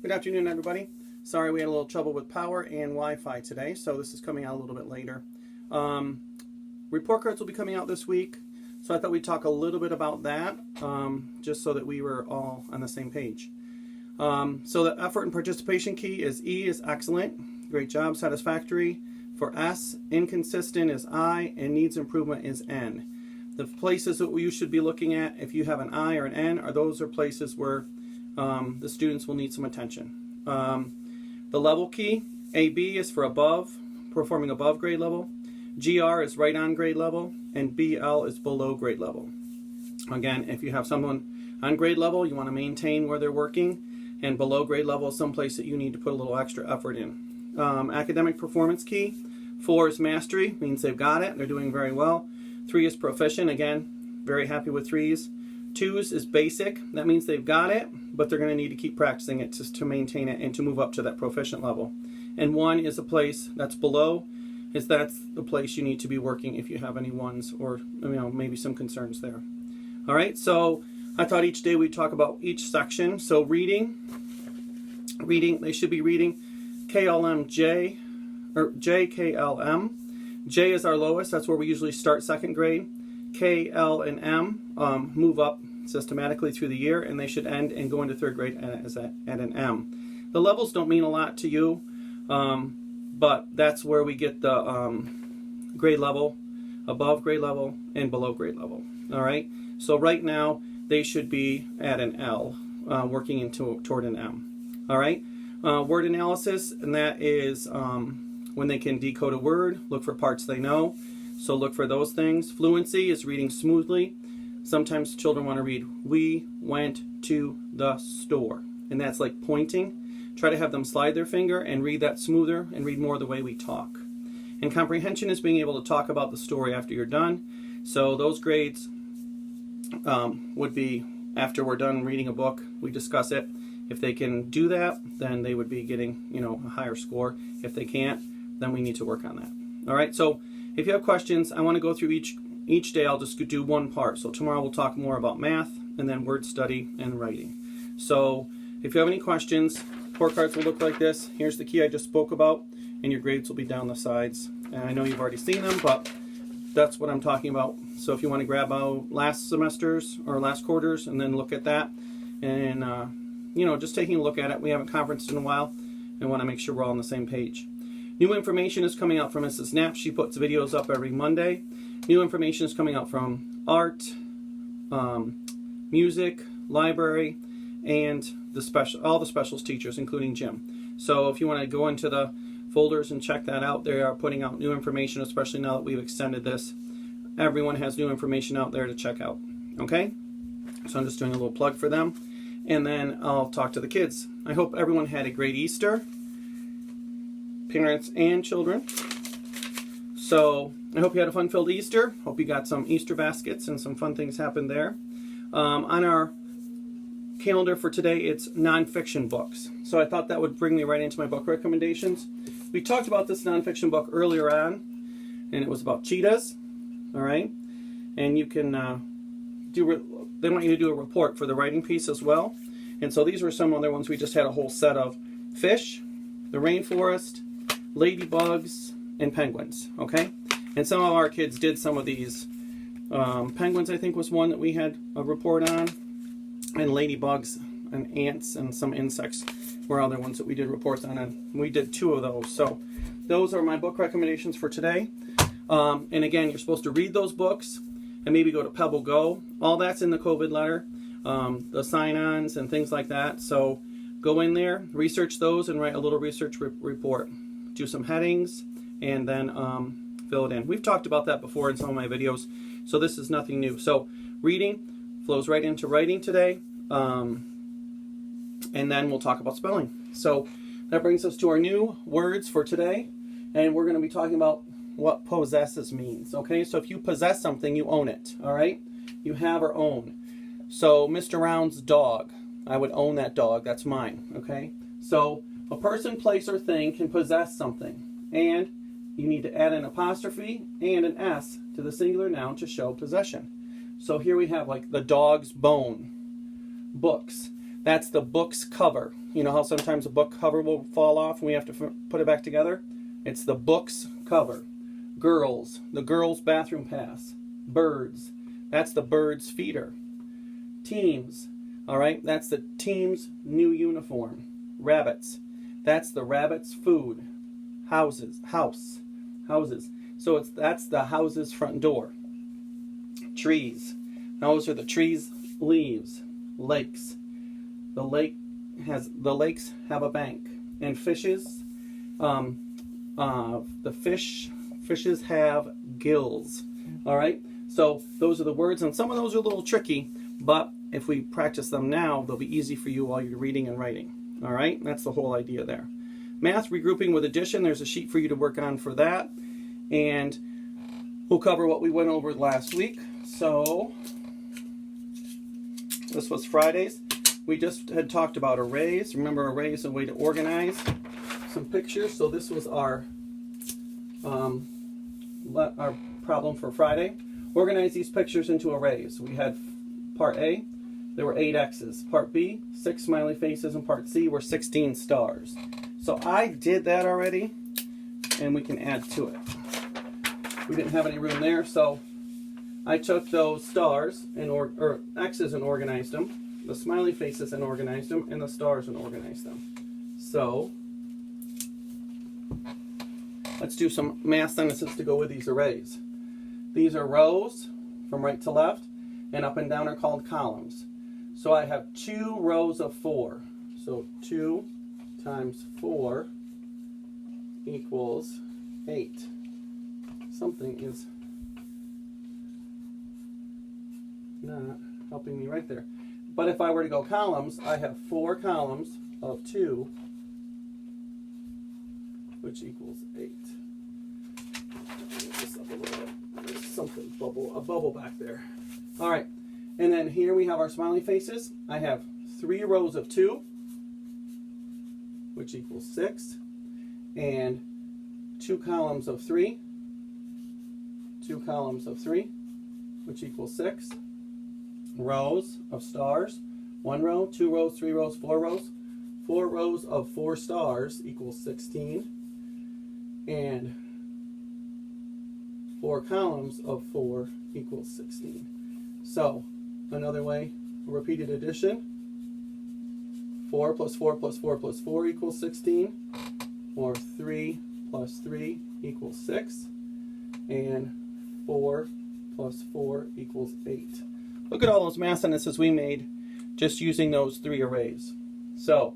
Good afternoon, everybody. Sorry we had a little trouble with power and Wi-Fi today, so this is coming out a little bit later. Report cards will be coming out this week, so I thought we'd talk a little bit about that, just so that we were all on the same page. So the effort and participation key is E is excellent, great job, satisfactory. For S, inconsistent is I, and needs improvement is N. The places that you should be looking at, if you have an I or an N, those are places where the students will need some attention. The level key, AB is for above, performing above grade level. GR is right on grade level, and BL is below grade level. Again, if you have someone on grade level, you want to maintain where they're working, and below grade level is someplace that you need to put a little extra effort in. Academic performance key, 4 is mastery, means they've got it, they're doing very well. 3 is proficient, again, very happy with 3s. 2s is basic, that means they've got it, but they're going to need to keep practicing it to maintain it and to move up to that proficient level. And 1 is a place that's below, that's the place you need to be working if you have any 1s or maybe some concerns there. All right, so I thought each day we'd talk about each section. So reading, they should be reading KLM or JKLM. J is our lowest, that's where we usually start second grade. K, L, and M move up systematically through the year, and they should end and go into third grade at an M. The levels don't mean a lot to you, but that's where we get the grade level, above grade level, and below grade level. All right, so right now they should be at an L, working toward an M. All right, word analysis, and that is when they can decode a word, look for parts they know. So look for those things. Fluency is reading smoothly. Sometimes children want to read, we went to the store. And that's like pointing. Try to have them slide their finger and read that smoother and read more the way we talk. And comprehension is being able to talk about the story after you're done. So those grades would be after we're done reading a book, we discuss it. If they can do that, then they would be getting, a higher score. If they can't, then we need to work on that. All right, so if you have questions, I want to go through each day. I'll just do one part. So tomorrow we'll talk more about math and then word study and writing. So if you have any questions, report cards will look like this. Here's the key I just spoke about, and your grades will be down the sides. And I know you've already seen them, but that's what I'm talking about. So if you want to grab out last semester's or last quarter's and then look at that, and just taking a look at it. We haven't conferenced in a while and want to make sure we're all on the same page. New information is coming out from Mrs. Knapp. She puts videos up every Monday. New information is coming out from art, music, library, and all the specials teachers, including Jim. So if you want to go into the folders and check that out, they are putting out new information, especially now that we've extended this. Everyone has new information out there to check out. Okay? So I'm just doing a little plug for them. And then I'll talk to the kids. I hope everyone had a great Easter. Parents and children. So I hope you had a fun-filled Easter. Hope you got some Easter baskets and some fun things happened there. On our calendar for today, it's nonfiction books. So I thought that would bring me right into my book recommendations. We talked about this nonfiction book earlier on, and it was about cheetahs. All right, and you can they want you to do a report for the writing piece as well. And so these were some other ones. We just had a whole set of fish, the rainforest, ladybugs, and penguins, okay? And some of our kids did some of these. Penguins, I think, was one that we had a report on, and ladybugs and ants and some insects were other ones that we did reports on, and we did 2 of those. So those are my book recommendations for today. And again, you're supposed to read those books and maybe go to Pebble Go. All that's in the COVID letter, the sign-ons and things like that. So go in there, research those, and write a little research report. Do some headings, and then fill it in. We've talked about that before in some of my videos, so this is nothing new. So reading flows right into writing today, and then we'll talk about spelling. So that brings us to our new words for today, and we're going to be talking about what possesses means. Okay, so if you possess something, you own it. All right, you have or own. So Mr. Round's dog, I would own that dog. That's mine. Okay, so a person, place, or thing can possess something, and you need to add an apostrophe and an S to the singular noun to show possession. So here we have like the dog's bone, books. That's the book's cover. You know how sometimes a book cover will fall off and we have to put it back together? It's the book's cover. Girls, the girls' bathroom pass. Birds, that's the bird's feeder. Teams, all right, that's the team's new uniform. Rabbits, that's the rabbit's food. Houses, houses. So that's the house's front door. Trees, those are the trees' leaves. Lakes, the lakes have a bank. And fishes, the fishes have gills. All right, so those are the words, and some of those are a little tricky, but if we practice them now, they'll be easy for you while you're reading and writing. All right, that's the whole idea there. Math, regrouping with addition, there's a sheet for you to work on for that, and we'll cover what we went over last week. So this was Fridays. We just had talked about arrays. Remember, arrays are a way to organize some pictures. So this was our problem for Friday. Organize these pictures into arrays. We had part A, there were 8 X's. Part B, 6 smiley faces, and part C were 16 stars. So I did that already, and we can add to it. We didn't have any room there, so I took those stars or X's and organized them, the smiley faces and organized them, and the stars and organized them. So let's do some math sentences to go with these arrays. These are rows from right to left, and up and down are called columns. So I have 2 rows of 4. So 2 times 4 equals 8. Something is not helping me right there. But if I were to go columns, I have 4 columns of 2, which equals 8. This up a little bit. There's something a bubble back there. All right, and then here we have our smiley faces. I have 3 rows of 2, which equals 6, and 2 columns of 3, 2 columns of 3, which equals 6. Rows of stars, 1 row, 2 rows, 3 rows, 4 rows. 4 rows of 4 stars equals 16, and 4 columns of 4 equals 16. So another way, repeated addition, 4 plus 4 plus 4 plus 4 equals 16, or 3 plus 3 equals 6, and 4 plus 4 equals 8. Look at all those math sentences we made just using those 3 arrays. So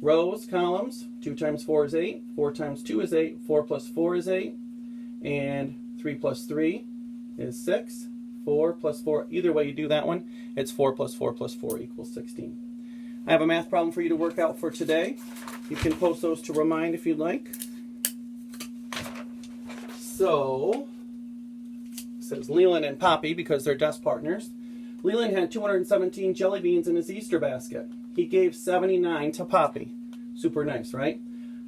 rows, columns, 2 times 4 is 8, 4 times 2 is 8, 4 plus 4 is 8, and 3 plus 3 is 6, 4 plus 4, either way you do that one, it's 4 plus 4 plus 4 equals 16. I have a math problem for you to work out for today. You can post those to Remind if you'd like. So, it says Leland and Poppy, because they're desk partners. Leland had 217 jelly beans in his Easter basket. He gave 79 to Poppy. Super nice, right?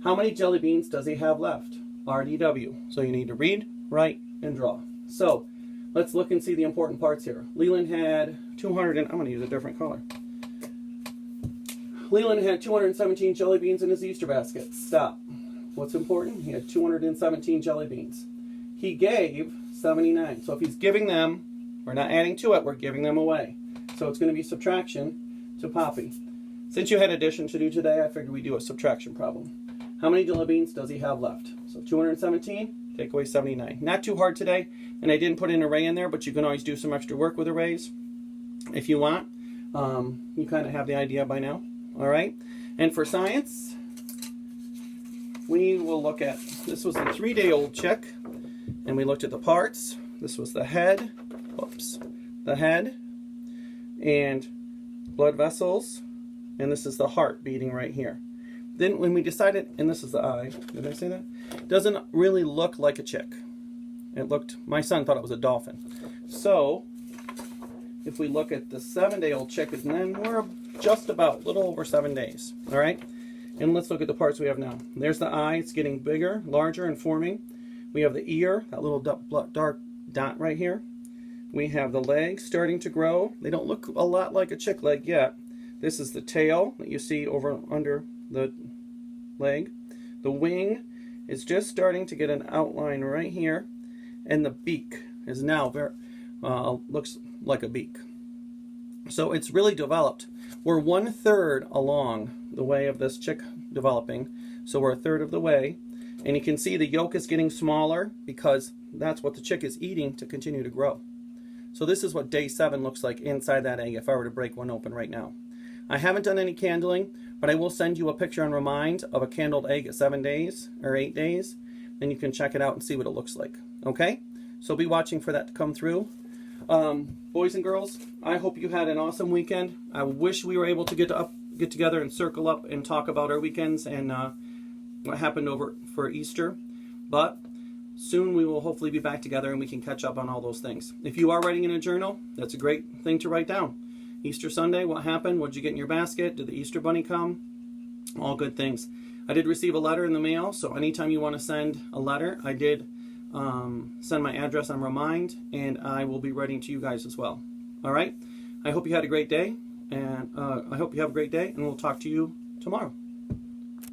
How many jelly beans does he have left? RDW. So you need to read, write, and draw. So let's look and see the important parts here. Leland had I'm going to use a different color. Leland had 217 jelly beans in his Easter basket. Stop. What's important? He had 217 jelly beans. He gave 79. So if he's giving them, we're not adding to it, we're giving them away. So it's going to be subtraction to Poppy. Since you had addition to do today, I figured we'd do a subtraction problem. How many jelly beans does he have left? So 217, take away 79. Not too hard today, and I didn't put an array in there, but you can always do some extra work with arrays if you want. You kind of have the idea by now. All right, and for science, we will look at, this was a 3-day-old chick, and we looked at the parts. This was the head, the head, and blood vessels, and this is the heart beating right here. Then when we decided, and this is the eye, did I say that? Doesn't really look like a chick. It looked, my son thought it was a dolphin. So, if we look at the 7-day-old chick, and then we're just about a little over 7 days, all right? And let's look at the parts we have now. There's the eye, it's getting bigger, larger, and forming. We have the ear, that little dark dot right here. We have the legs starting to grow. They don't look a lot like a chick leg yet. This is the tail that you see over under the leg. The wing is just starting to get an outline right here, and the beak is now looks like a beak. So it's really developed. We're 1/3 along the way of this chick developing, so we're 1/3 of the way, and you can see the yolk is getting smaller because that's what the chick is eating to continue to grow. So this is what day 7 looks like inside that egg if I were to break one open right now. I haven't done any candling, but I will send you a picture and remind of a candled egg at 7 days or 8 days, and you can check it out and see what it looks like. Okay? So be watching for that to come through. Boys and girls, I hope you had an awesome weekend. I wish we were able to get together and circle up and talk about our weekends and what happened over for Easter. But soon we will hopefully be back together and we can catch up on all those things. If you are writing in a journal, that's a great thing to write down. Easter Sunday, what happened? What did you get in your basket? Did the Easter bunny come? All good things. I did receive a letter in the mail, so anytime you want to send a letter, I did send my address on Remind, and I will be writing to you guys as well. All right? I hope you had a great day, and we'll talk to you tomorrow.